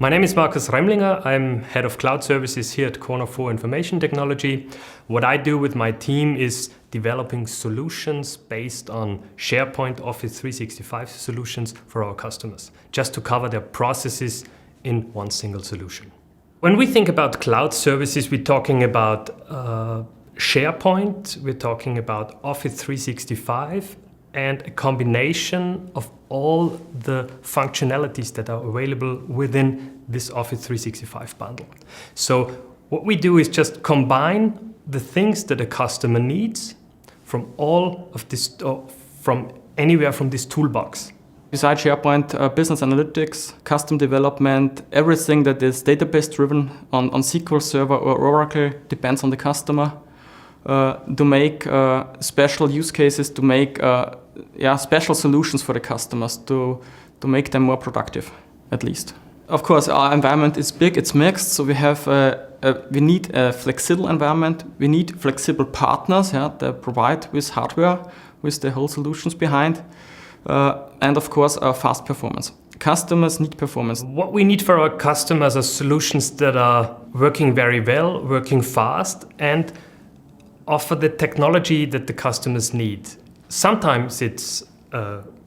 My name is Markus Remlinger. I'm head of cloud services here at Corner4 Information Technology. What I do with my team is developing solutions based on SharePoint Office 365 solutions for our customers, just to cover their processes in one single solution. When we think about cloud services, we're talking about SharePoint, we're talking about Office 365, and a combination of all the functionalities that are available within this Office 365 bundle. So what we do is just combine the things that a customer needs from all of this, from anywhere from this toolbox. Besides SharePoint, business analytics, custom development, everything that is database driven on SQL Server or Oracle depends on the customer. To make special use cases, to make special solutions for the customers, to make them more productive, at least. Of course, our environment is big, it's mixed, so we need a flexible environment, we need flexible partners that provide with hardware, with the whole solutions behind, and of course, fast performance. Customers need performance. What we need for our customers are solutions that are working very well, working fast, and offer the technology that the customers need. Sometimes it's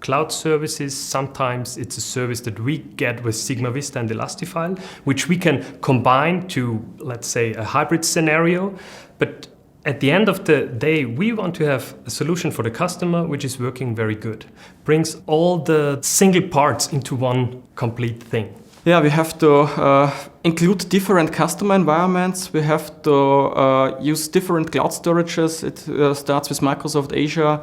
cloud services, sometimes it's a service that we get with Sigma Vista and Elastifile, which we can combine to, let's say, a hybrid scenario. But at the end of the day, we want to have a solution for the customer which is working very good, brings all the single parts into one complete thing. Yeah, we have to include different customer environments. We have to use different cloud storages. It starts with Microsoft Azure,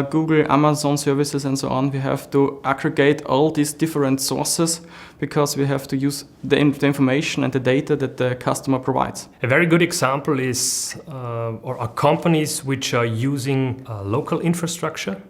Google, Amazon services, and so on. We have to aggregate all these different sources because we have to use the information and the data that the customer provides. A very good example is are companies which are using local infrastructure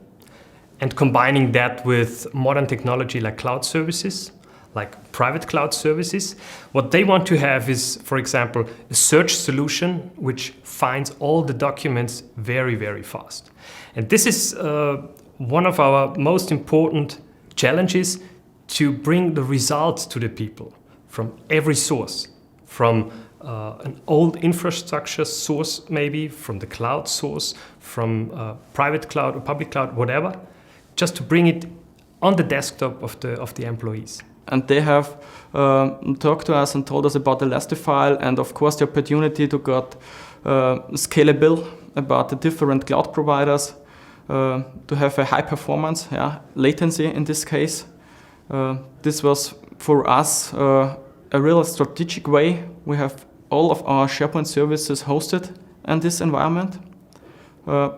and combining that with modern technology like cloud services, like private cloud services. What they want to have is, for example, a search solution which finds all the documents very, very fast. And this is one of our most important challenges, to bring the results to the people from every source, from an old infrastructure source, maybe from the cloud source, from private cloud or public cloud, whatever, just to bring it on the desktop of the employees. And they have talked to us and told us about Elastifile, and of course the opportunity to get scalable about the different cloud providers, to have a high performance, latency in this case. This was for us a real strategic way. We have all of our SharePoint services hosted in this environment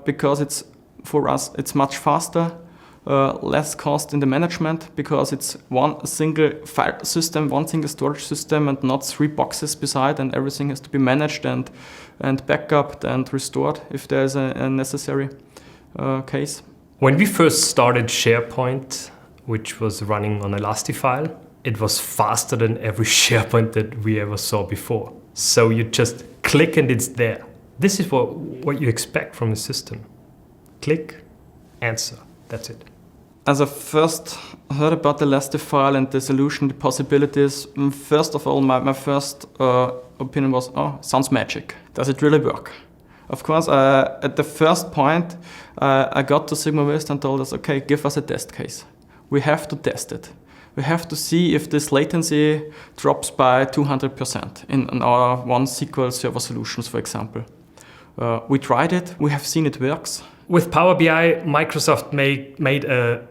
because it's, for us, it's much faster. Less cost in the management because it's one single file system, one single storage system, and not 3 boxes beside, and everything has to be managed and backupped and restored if there's a necessary case. When we first started SharePoint, which was running on Elastifile, it was faster than every SharePoint that we ever saw before. So you just click and it's there. This is what you expect from a system. Click, answer, that's it. As I first heard about the Elastifile and the solution, the possibilities, first of all, my first opinion was, sounds magic. Does it really work? Of course, at the first point, I got to Sigma Vista and told us, okay, give us a test case. We have to test it. We have to see if this latency drops by 200% in our one SQL Server solutions, for example. We tried it, we have seen it works. With Power BI, Microsoft made a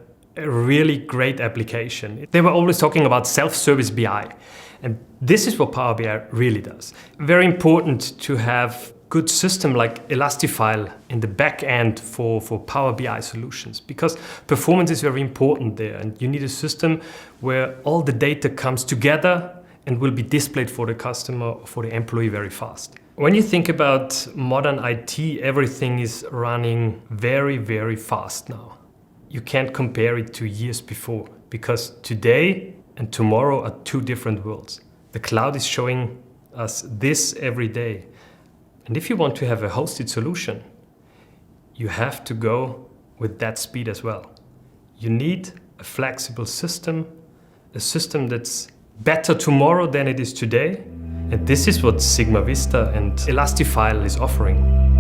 really great application. They were always talking about self-service BI. And this is what Power BI really does. Very important to have good system like Elastifile in the back end for Power BI solutions, because performance is very important there. And you need a system where all the data comes together and will be displayed for the customer or for the employee very fast. When you think about modern IT, everything is running very, very fast now. You can't compare it to years before, because today and tomorrow are 2 different worlds. The cloud is showing us this every day. And if you want to have a hosted solution, you have to go with that speed as well. You need a flexible system, a system that's better tomorrow than it is today. And this is what Sigma Vista and Elastifile is offering.